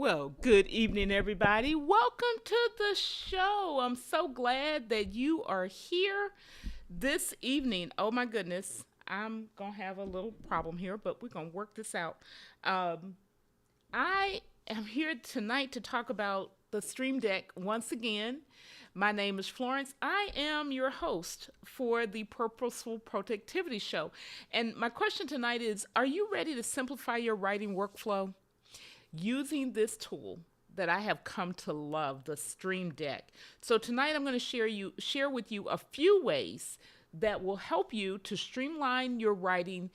Well, good evening, everybody. Welcome to the show. I'm so glad that you are here this evening. Oh, my goodness. I'm going to have a little problem here, but we're going to work this out. Um, I am here tonight to talk about the Stream Deck once again. My name is Florence. I am your host for the Purposeful Productivity Show. And my question tonight is, are you ready to simplify your writing workflow? Using this tool that I have come to love, the Stream Deck. So tonight I'm going to share with you a few ways that will help you to streamline your writing,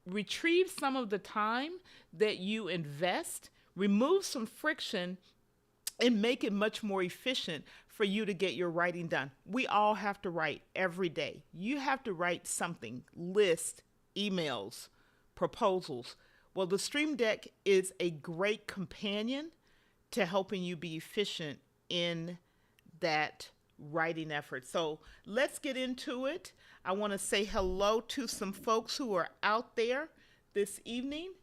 retrieve some of the time that you invest, remove some friction, and make it much more efficient for you to get your writing done. We all have to write every day. You have to write something, list, emails, proposals. Well, the Stream Deck is a great companion to helping you be efficient in that writing effort. So let's get into it. I want to say hello to some folks who are out there this evening,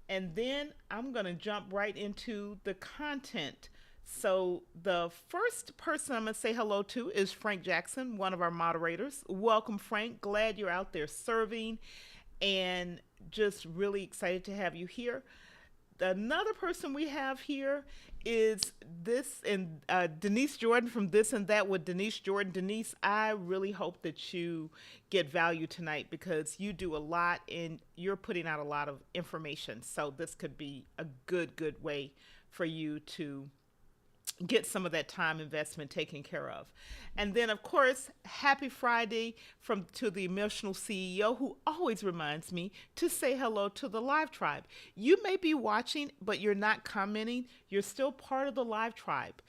and then I'm going to jump right into the content. So the first person I'm going to say hello to is Frank Jackson, one of our moderators. Welcome, Frank. Glad you're out there serving and just really excited to have you here. Another person we have here is this and Denise Jordan from This and That with Denise Jordan. Denise, I really hope that you get value tonight because you do a lot and you're putting out a lot of information. So this could be a good way for you to get some of that time investment taken care of. And then of course, happy Friday from to the emotional CEO who always reminds me to say hello to the live tribe. You may be watching, but you're not commenting. You're still part of the live tribe.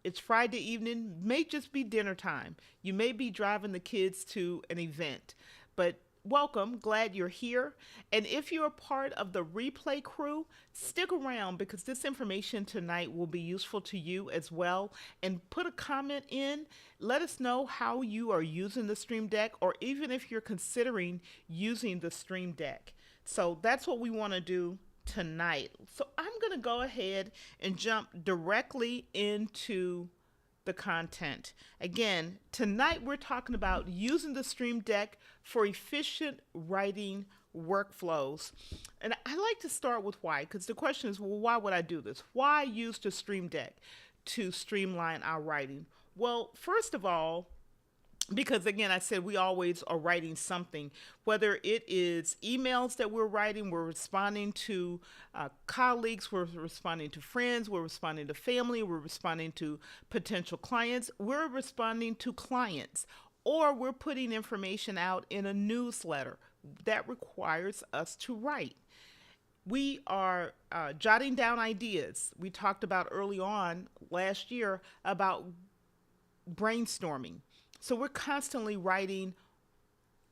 It's Friday evening, may just be dinner time. You may be driving the kids to an event, but welcome, glad you're here. And if you're a part of the replay crew, stick around because this information tonight will be useful to you as well. And put a comment in. Let us know how you are using the Stream Deck or even if you're considering using the Stream Deck. So that's what we want to do tonight. So I'm going to go ahead and jump directly into the content. Again, tonight we're talking about using the Stream Deck for efficient writing workflows. And I like to start with why, because the question is, well, why would I do this? Why use the Stream Deck to streamline our writing? Well, first of all, because again, I said we always are writing something, whether it is emails that we're writing, we're responding to colleagues, we're responding to friends, we're responding to family, we're responding to potential clients, we're responding to clients, or we're putting information out in a newsletter that requires us to write. We are jotting down ideas. We talked about early on last year about brainstorming. So we're constantly writing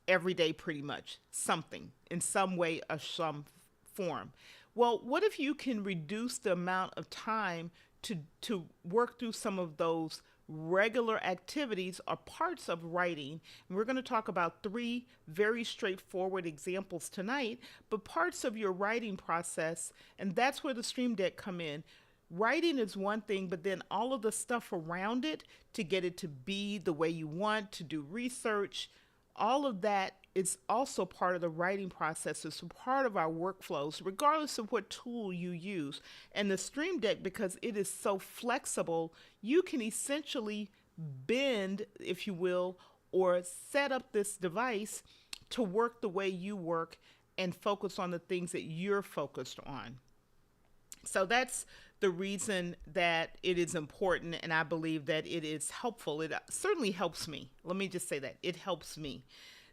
every day pretty much something in some way or some form. Well, what if you can reduce the amount of time to work through some of those regular activities or parts of writing? And we're going to talk about three very straightforward examples tonight, but parts of your writing process, and that's where the Stream Deck come in. Writing is one thing, but then all of the stuff around it to get it to be the way you want, to do research, all of that is also part of the writing process. It's part of our workflows, regardless of what tool you use. And the Stream Deck, because it is so flexible, you can essentially bend, if you will, or set up this device to work the way you work and focus on the things that you're focused on. So that's the reason that it is important, and I believe that it is helpful. It certainly helps me. Let me just say that it helps me.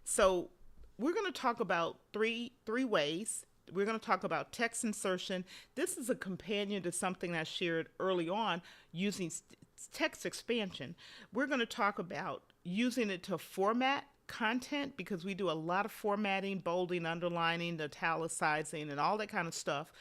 So we're going to talk about three ways. We're going to talk about text insertion. This is a companion to something I shared early on using text expansion. We're going to talk about using it to format content because we do a lot of formatting, bolding, underlining, italicizing, and all that kind of stuff.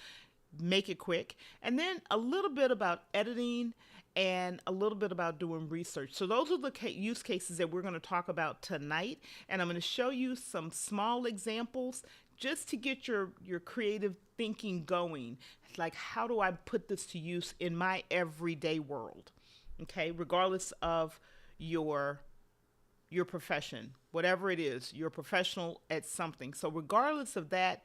Make it quick. And then a little bit about editing and a little bit about doing research. So those are the use cases that we're going to talk about tonight, and I'm going to show you some small examples just to get your creative thinking going. Like, how do I put this to use in my everyday world? Okay, regardless of your profession, whatever it is, you're a professional at something. So regardless of that,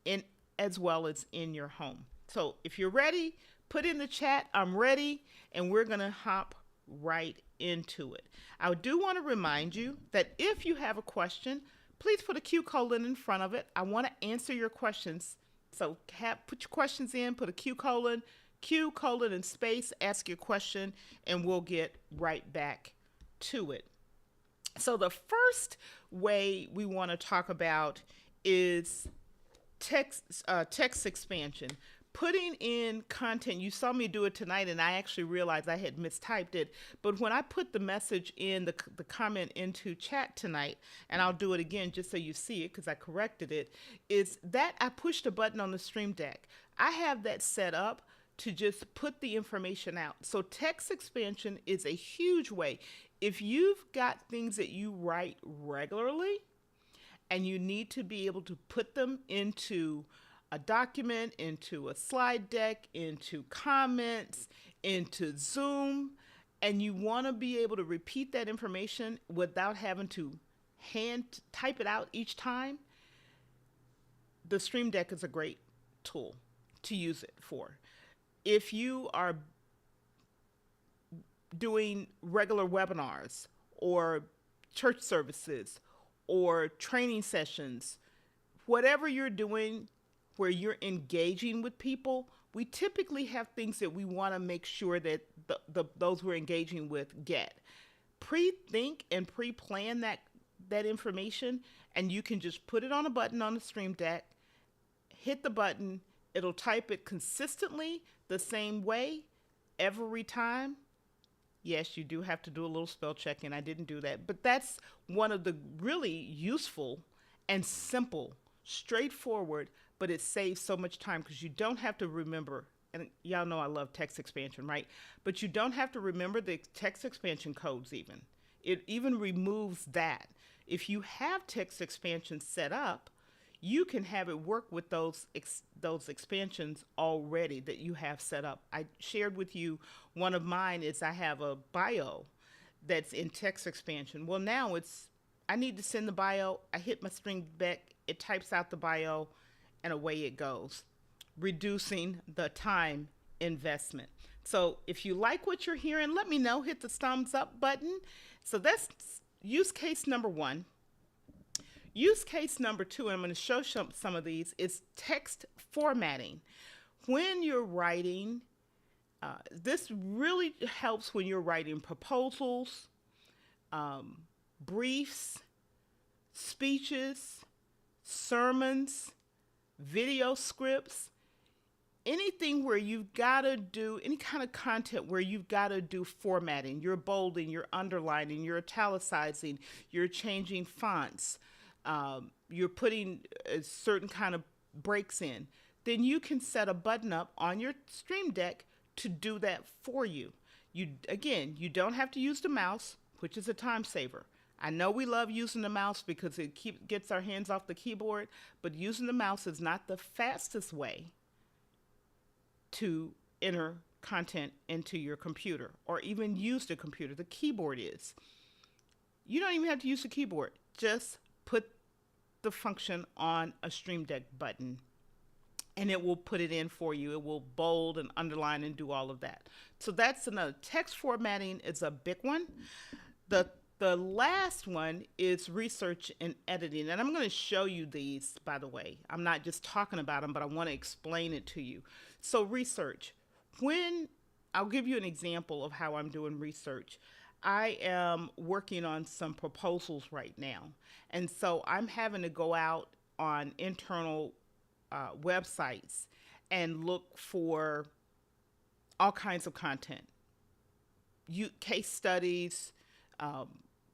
in as well as in your home. So if you're ready, put in the chat, I'm ready, and we're going to hop right into it. I do want to remind you that if you have a question, please put a Q colon in front of it. I want to answer your questions. So put your questions in, put a Q colon and space, ask your question, and we'll get right back to it. So the first way we want to talk about is text expansion. Putting in content. You saw me do it tonight, and I actually realized I had mistyped it. But when I put the message in, the comment into chat tonight, and I'll do it again just so you see it because I corrected it, is that I pushed a button on the Stream Deck. I have that set up to just put the information out. So text expansion is a huge way. If you've got things that you write regularly and you need to be able to put them into a document, into a slide deck, into comments, into Zoom, and you want to be able to repeat that information without having to hand type it out each time, the Stream Deck is a great tool to use it for. If you are doing regular webinars or church services or training sessions, whatever you're doing where you're engaging with people, we typically have things that we want to make sure that those we're engaging with get. Pre-think and pre-plan that information, and you can just put it on a button on the Stream Deck, hit the button, it'll type it consistently the same way every time. Yes, you do have to do a little spell check, and I didn't do that. But that's one of the really useful and simple, straightforward, but it saves so much time because you don't have to remember, and y'all know I love text expansion, right? But you don't have to remember the text expansion codes even. It even removes that. If you have text expansion set up, you can have it work with those expansions already that you have set up. I shared with you one of mine is I have a bio that's in text expansion. Well, now I need to send the bio. I hit my Stream Deck, it types out the bio, and away it goes, reducing the time investment. So if you like what you're hearing, let me know. Hit the thumbs up button. So that's use case number one. Use case number two, and I'm going to show some of these, is text formatting. When you're writing, this really helps when you're writing proposals, briefs, speeches, sermons, video scripts, anything where you've got to do any kind of content where you've got to do formatting. You're bolding, you're underlining, you're italicizing, you're changing fonts, you're putting a certain kind of breaks in. Then you can set a button up on your Stream Deck to do that for you. You don't have to use the mouse, which is a time saver. I know we love using the mouse because it gets our hands off the keyboard, but using the mouse is not the fastest way to enter content into your computer or even use the computer. The keyboard is. You don't even have to use the keyboard. Just put the function on a Stream Deck button and it will put it in for you. It will bold and underline and do all of that. So that's another. Text formatting is a big one. The last one is research and editing. And I'm going to show you these, by the way. I'm not just talking about them, but I want to explain it to you. So research. I'll give you an example of how I'm doing research. I am working on some proposals right now. And so I'm having to go out on internal websites and look for all kinds of content. Case studies,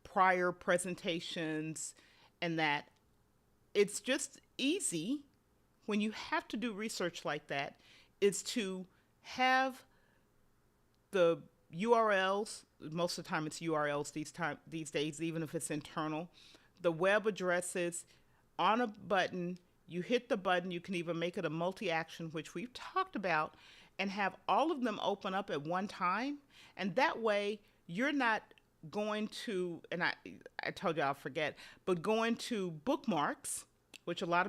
prior presentations, and that. It's just easy when you have to do research like that is to have the URLs, most of the time it's URLs these days, even if it's internal. The web addresses on a button, you hit the button, you can even make it a multi-action, which we've talked about, and have all of them open up at one time. And that way you're not going to, and I told you I'll forget, but going to bookmarks, which a lot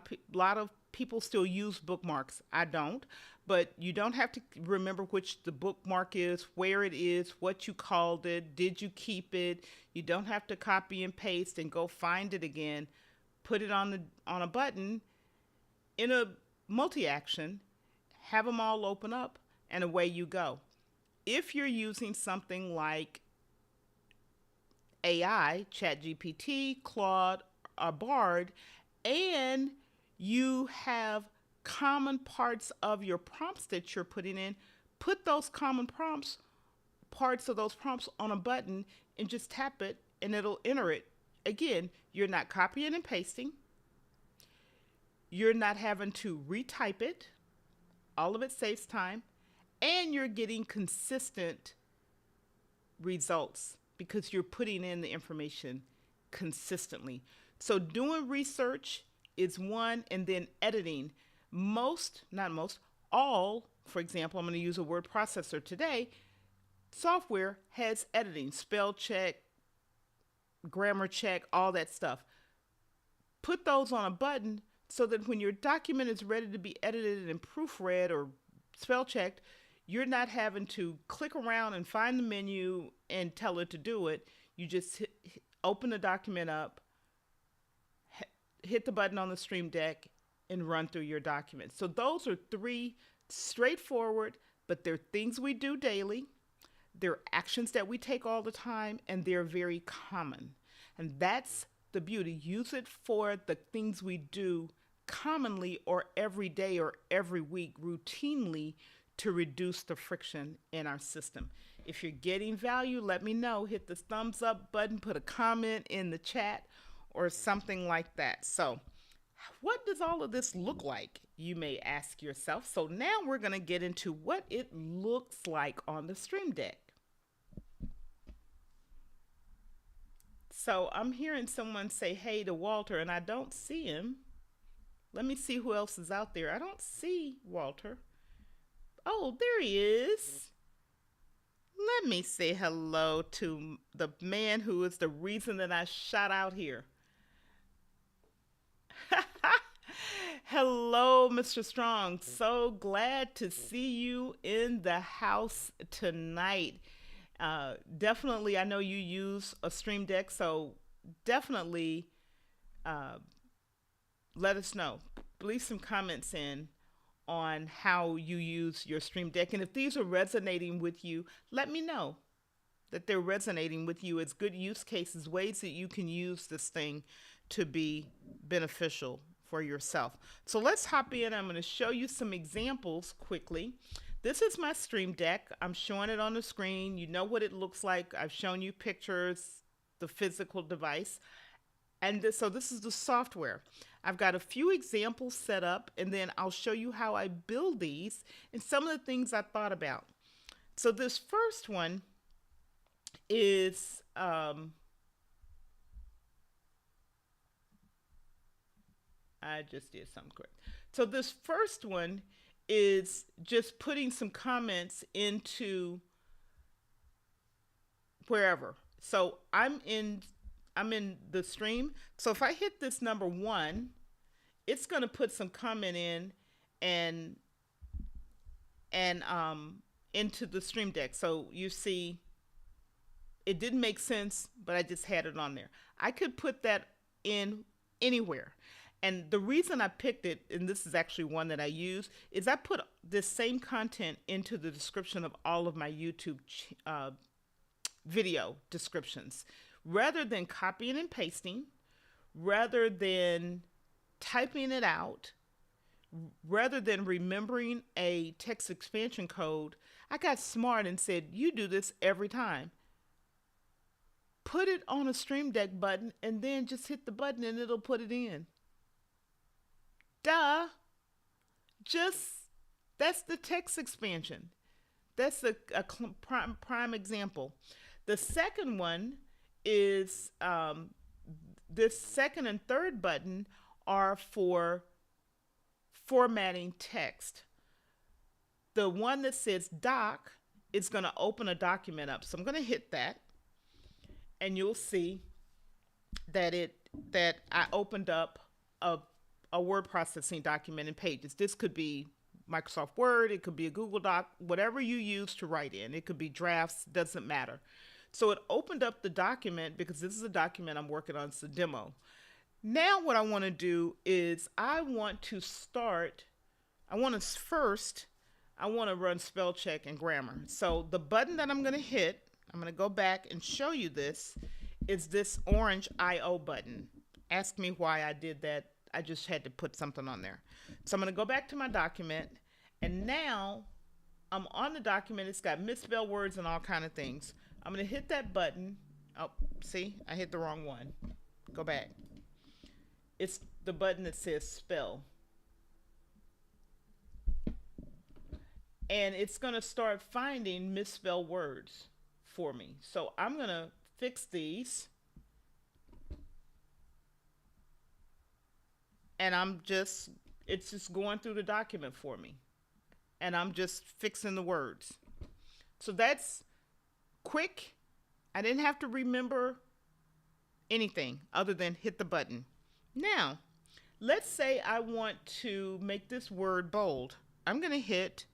of people still use bookmarks. I don't, but you don't have to remember which the bookmark is, where it is, what you called it, did you keep it. You don't have to copy and paste and go find it again. Put it on a button in a multi-action, have them all open up, and away you go. If you're using something like AI, ChatGPT, Claude, or Bard, and you have common parts of your prompts that you're putting in, put those common parts of those prompts on a button and just tap it and it'll enter it. Again, you're not copying and pasting. You're not having to retype it. All of it saves time. And you're getting consistent results because you're putting in the information consistently. So doing research is one, and then editing. All, for example, I'm going to use a word processor today. Software has editing, spell check, grammar check, all that stuff. Put those on a button so that when your document is ready to be edited and proofread or spell checked, you're not having to click around and find the menu and tell it to do it. You just open the document up, hit the button on the Stream Deck, and run through your document. So those are three straightforward, but they're things we do daily. They're actions that we take all the time, and they're very common. And that's the beauty. Use it for the things we do commonly or every day or every week routinely to reduce the friction in our system. If you're getting value, let me know. Hit the thumbs up button, put a comment in the chat or something like that. So what does all of this look like? You may ask yourself. So now we're going to get into what it looks like on the Stream Deck. So I'm hearing someone say hey to Walter, and I don't see him. Let me see who else is out there. I don't see Walter. Oh, there he is. Let me say hello to the man who is the reason that I shot out here. Hello, Mr. Strong. So glad to see you in the house tonight. Definitely, I know you use a Stream Deck, so definitely let us know. Leave some comments in on how you use your Stream Deck. And if these are resonating with you, let me know that they're resonating with you as good use cases, ways that you can use this thing to be beneficial for yourself. So let's hop in. I'm going to show you some examples quickly. This is my Stream Deck. I'm showing it on the screen. You know what it looks like. I've shown you pictures, the physical device. And so this is the software. I've got a few examples set up, and then I'll show you how I build these and some of the things I thought about. So this first one is I just did something correct. So this first one is just putting some comments into wherever. So I'm in the stream. So if I hit this number 1, it's going to put some comment in and into the Stream Deck. So you see, it didn't make sense, but I just had it on there. I could put that in anywhere. And the reason I picked it, and this is actually one that I use, is I put this same content into the description of all of my YouTube video descriptions. Rather than copying and pasting, rather than typing it out, rather than remembering a text expansion code, I got smart and said, you do this every time. Put it on a Stream Deck button and then just hit the button and it'll put it in. Duh. That's the text expansion. That's a prime example. The second one is this second and third button are for formatting text. The one that says doc is going to open a document up. So I'm going to hit that, and you'll see that I opened up a word processing document in Pages. This could be Microsoft Word, it could be a Google Doc, whatever you use to write in. It could be drafts, doesn't matter. So it opened up the document because this is a document I'm working on. It's a demo. Now what I want to do is I want to run spell check and grammar. So the button that I'm going to hit, I'm going to go back and show you this, is this orange IO button. Ask me why I did that. I just had to put something on there. So I'm going to go back to my document, and now I'm on the document. It's got misspelled words and all kind of things. I'm going to hit that button. Oh, see, I hit the wrong one. Go back. It's the button that says spell. And it's going to start finding misspelled words for me. So I'm going to fix these. And it's just going through the document for me. And I'm just fixing the words. So that's quick. I didn't have to remember anything other than hit the button. Now, let's say I want to make this word bold. I'm going to hit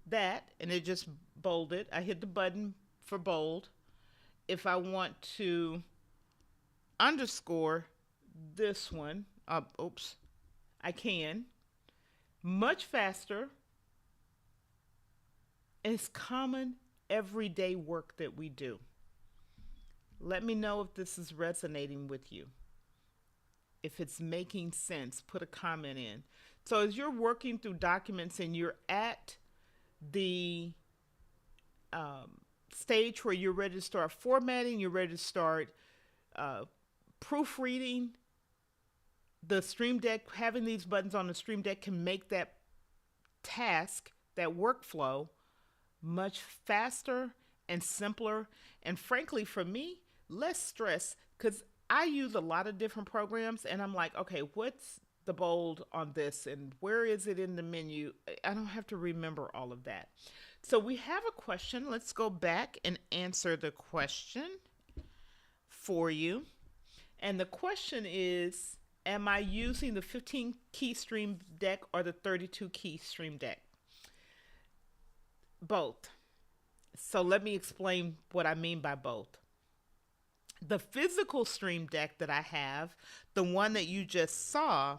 that, and it just bolded. I hit the button for bold. If I want to underscore this one, I can. Much faster. And it's common everyday work that we do. Let me know if this is resonating with you. If it's making sense, put a comment in. So as you're working through documents and you're at the stage where you're ready to start formatting, you're ready to start proofreading, the Stream Deck, having these buttons on the Stream Deck can make that task, that workflow, much faster and simpler. And frankly, for me, less stress, because I use a lot of different programs and I'm like, okay, what's the bold on this and where is it in the menu? I don't have to remember all of that. So we have a question. Let's go back and answer the question for you. And the question is, am I using the 15 key Stream Deck or the 32 key Stream Deck? Both. So let me explain what I mean by both. The physical Stream Deck that I have, the one that you just saw,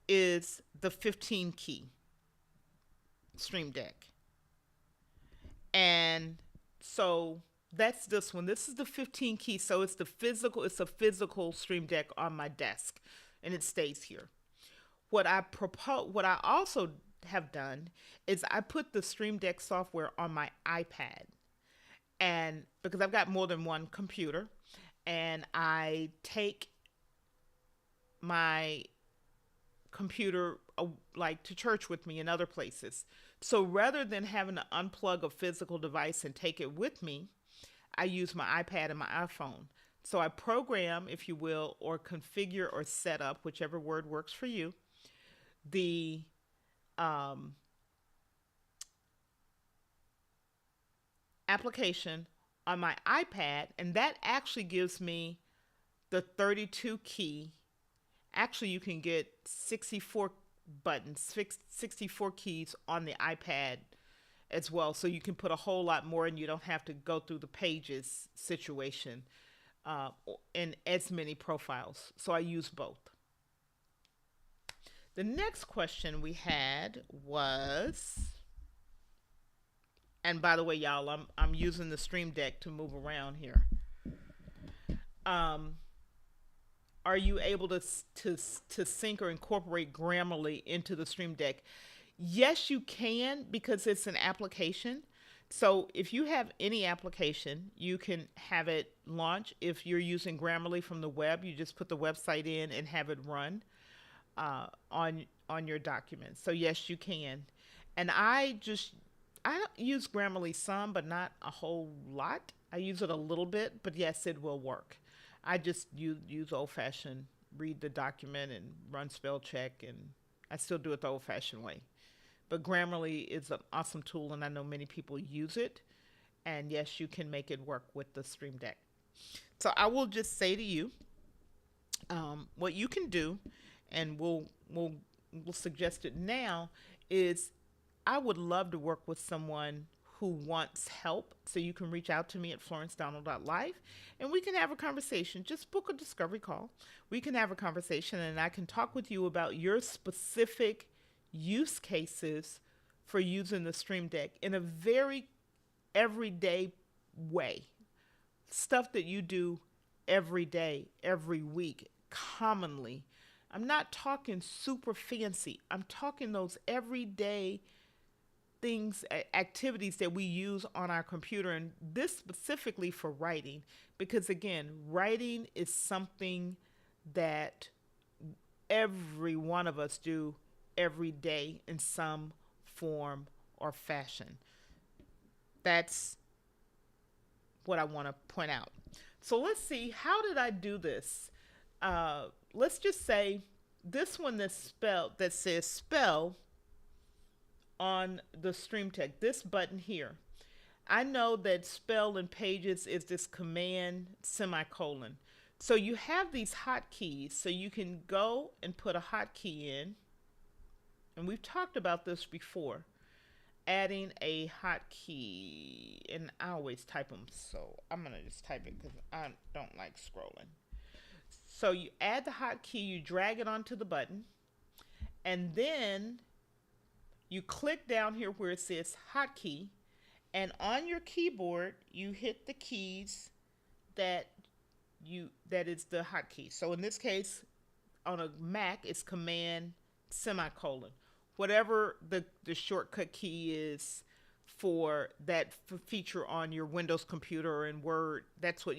is the 15 key Stream Deck. And so that's this one. This is the 15 key. So it's a physical Stream Deck on my desk, and it stays here. What I also have done is I put the Stream Deck software on my iPad. And because I've got more than one computer, and I take my computer like to church with me and other places. So rather than having to unplug a physical device and take it with me, I use my iPad and my iPhone. So I program, if you will, or configure or set up, whichever word works for you, the application on my iPad, and that actually gives me the 32 key. Actually, you can get 64 buttons, 64 keys on the iPad as well. So you can put a whole lot more and you don't have to go through the Pages situation in as many profiles. So I use both. The next question we had was, and by the way, y'all, I'm using the Stream Deck to move around here. Are you able to sync or incorporate Grammarly into the Stream Deck? Yes, you can, because it's an application. So if you have any application, you can have it launch. If you're using Grammarly from the web, you just put the website in and have it run on your document. So yes, you can. And I I don't use Grammarly some, but not a whole lot. I use it a little bit, but yes, it will work. I just use old fashioned, read the document and run spell check, and I still do it the old fashioned way. But Grammarly is an awesome tool, and I know many people use it. And yes, you can make it work with the Stream Deck. So I will just say to you, what you can do, and we'll suggest it now, is I would love to work with someone who wants help. So you can reach out to me at florencedonald.life and we can have a conversation. Just book a discovery call. We can have a conversation and I can talk with you about your specific use cases for using the Stream Deck in a very everyday way. Stuff that you do every day, every week, commonly. I'm not talking super fancy. I'm talking those everyday things, activities that we use on our computer, and this specifically for writing, because again, writing is something that every one of us do every day in some form or fashion. That's what I want to point out. So let's see, how did I do this? Let's just say this one that says spell on the Stream Deck, this button here. I know that spell in Pages is this command semicolon. So you have these hotkeys, so you can go and put a hotkey in. And we've talked about this before. Adding a hotkey, and I always type them, so I'm gonna just type it because I don't like scrolling. So you add the hotkey, you drag it onto the button, and then you click down here where it says hotkey, and on your keyboard you hit the keys that is the hotkey. So in this case, on a Mac, it's command semicolon. Whatever the shortcut key is for that feature on your Windows computer or in Word, that's what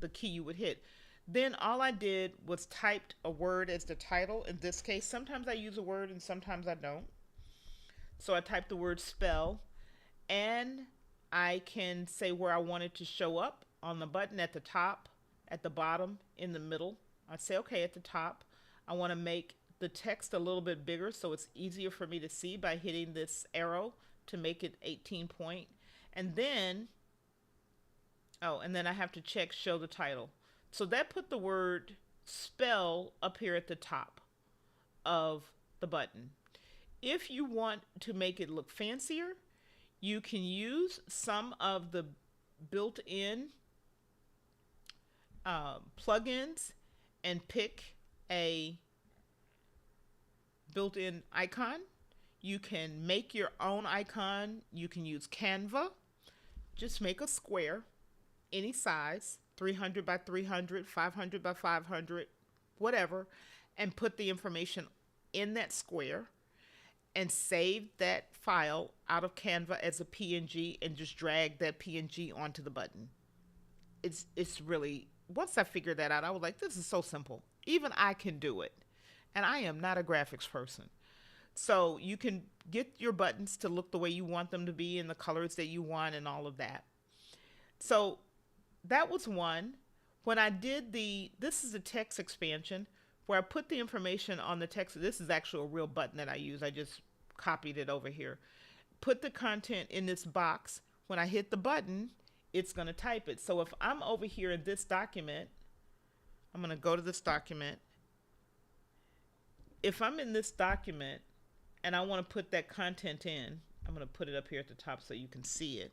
the key you would hit. Then all I did was typed a word as the title. In this case, sometimes I use a word and sometimes I don't. So I typed the word spell, and I can say where I want it to show up on the button, at the top, at the bottom, in the middle. I say, okay, at the top. I want to make the text a little bit bigger so it's easier for me to see by hitting this arrow to make it 18 point. And then, and then I have to check show the title. So that put the word spell up here at the top of the button. If you want to make it look fancier, you can use some of the built-in plugins and pick a built-in icon. You can make your own icon. You can use Canva. Just make a square, any size, 300 by 300, 500 by 500, whatever, and put the information in that square and save that file out of Canva as a PNG and just drag that PNG onto the button. It's really, once I figured that out, I was like, this is so simple. Even I can do it. And I am not a graphics person. So you can get your buttons to look the way you want them to be and the colors that you want and all of that. So that was one. When I did this is a text expansion where I put the information on the text. This is actually a real button that I use. I just copied it over here. Put the content in this box. When I hit the button, it's going to type it. So if I'm over here in this document, I'm going to go to this document. If I'm in this document and I want to put that content in, I'm going to put it up here at the top so you can see it.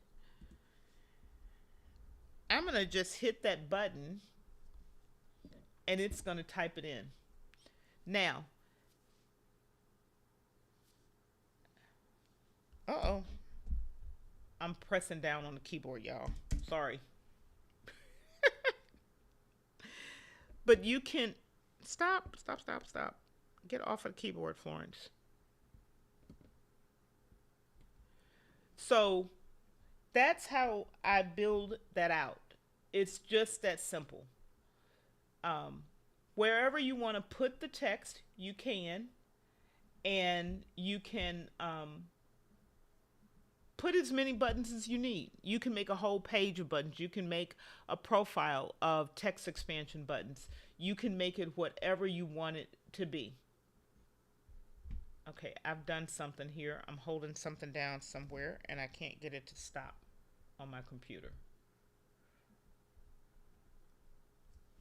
I'm going to just hit that button and it's going to type it in. Now, I'm pressing down on the keyboard, y'all. Sorry. But you can stop. Get off of the keyboard, Florence. So that's how I build that out. It's just that simple. Wherever you want to put the text, you can. And you can put as many buttons as you need. You can make a whole page of buttons. You can make a profile of text expansion buttons. You can make it whatever you want it to be. Okay, I've done something here. I'm holding something down somewhere and I can't get it to stop on my computer.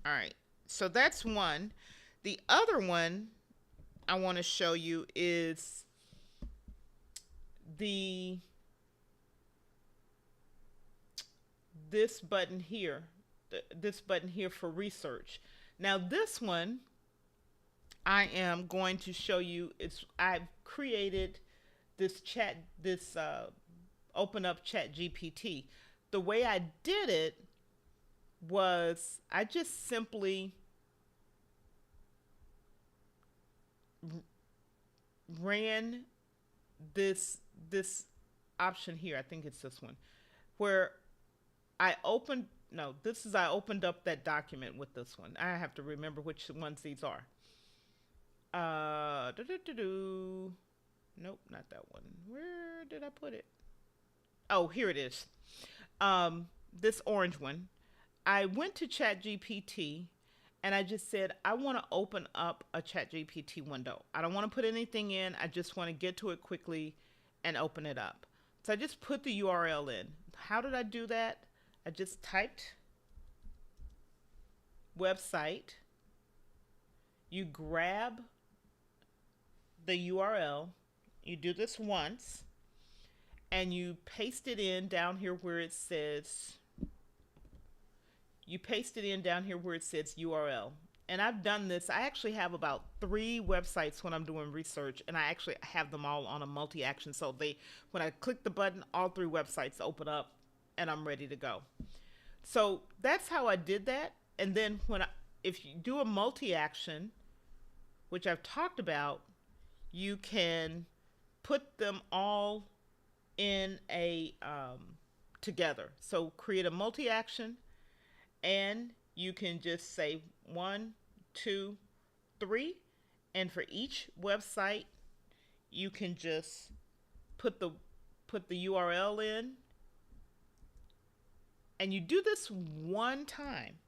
All right, so that's one. The other one I want to show you is this button here, this button here for research. Now this one I am going to show you, I've created this open up chat GPT. The way I did it was I just simply ran this option here. I think it's this one where I opened up that document with this one. I have to remember which ones these are. Nope, not that one. Where did I put it? Oh, here it is. This orange one. I went to ChatGPT and I just said, I want to open up a ChatGPT window. I don't want to put anything in. I just want to get to it quickly and open it up. So I just put the URL in. How did I do that? I just typed website. You grab the URL. You do this once and you paste it in down here where it says URL. And I've done this. I actually have about 3 websites when I'm doing research, and I actually have them all on a multi-action. So when I click the button, all 3 websites open up and I'm ready to go. So that's how I did that. And then if you do a multi-action, which I've talked about, you can put them all in together. So create a multi-action, and you can just say 1, 2, 3, and for each website, you can just put the URL in, and you do this one time,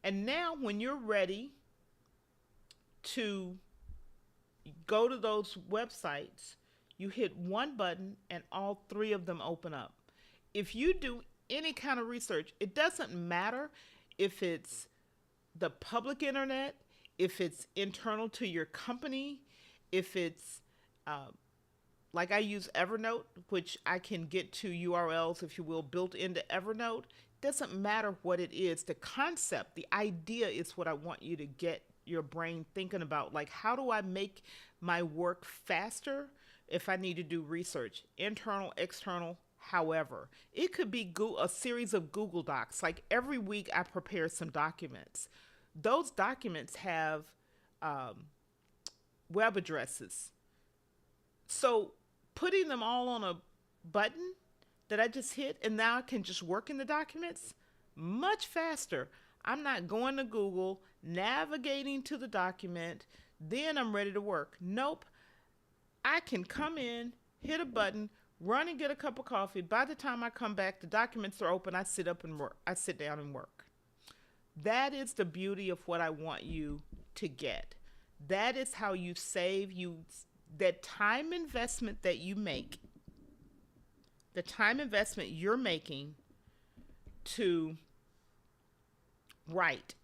and now when you're ready to go to those websites, you hit one button and all 3 of them open up. If you do any kind of research, it doesn't matter if it's the public internet, if it's internal to your company, if it's like I use Evernote, which I can get to URLs, if you will, built into Evernote. Doesn't matter what it is. The concept, the idea is what I want you to get your brain thinking about. Like, how do I make my work faster if I need to do research, internal, external? However, it could be a series of Google Docs. Like every week I prepare some documents. Those documents have web addresses. So putting them all on a button that I just hit, and now I can just work in the documents much faster. I'm not going to Google, navigating to the document, then I'm ready to work. Nope. I can come in, hit a button, run and get a cup of coffee. By the time I come back, the documents are open. I sit down and work. That is the beauty of what I want you to get. That is how you save that time investment that you make, the time investment you're making to write,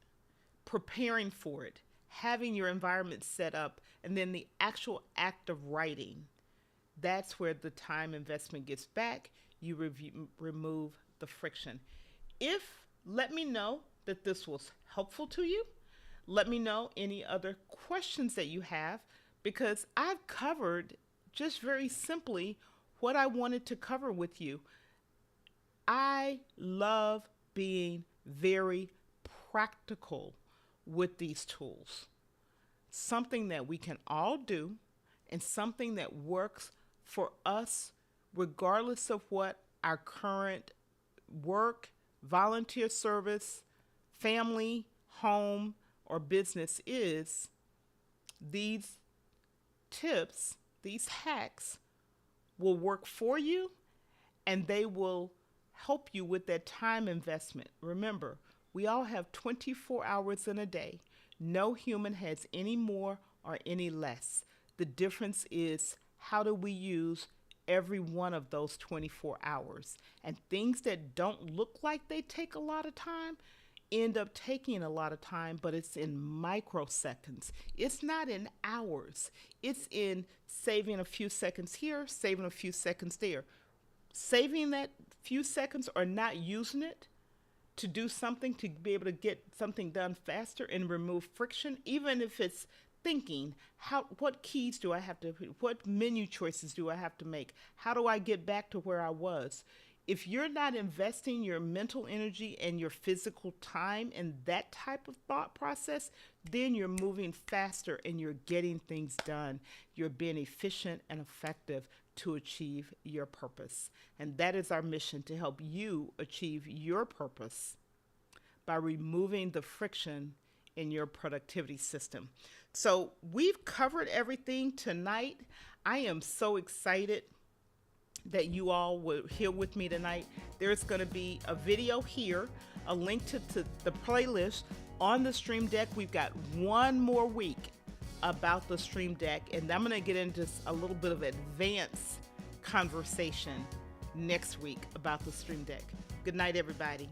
preparing for it, having your environment set up, and then the actual act of writing. That's where the time investment gets back. You remove the friction. Let me know that this was helpful to you. Let me know any other questions that you have, because I've covered just very simply what I wanted to cover with you. I love being very practical with these tools. Something that we can all do and something that works for us regardless of what our current work, volunteer service, family, home, or business is. These tips, these hacks will work for you, and they will help you with that time investment. Remember, we all have 24 hours in a day. No human has any more or any less. The difference is, how do we use every one of those 24 hours? And things that don't look like they take a lot of time end up taking a lot of time, but it's in microseconds. It's not in hours. It's in saving a few seconds here, saving a few seconds there. Saving that few seconds or not using it to do something, to be able to get something done faster and remove friction, even if it's thinking, what keys do I have to, what menu choices do I have to make? How do I get back to where I was? If you're not investing your mental energy and your physical time in that type of thought process, then you're moving faster and you're getting things done. You're being efficient and effective to achieve your purpose. And that is our mission, to help you achieve your purpose by removing the friction in your productivity system. So we've covered everything tonight. I am so excited that you all were here with me tonight. There's going to be a video here, a link to the playlist on the Stream Deck. We've got one more week about the Stream Deck, and I'm going to get into a little bit of advanced conversation next week about the Stream Deck. Good night, everybody.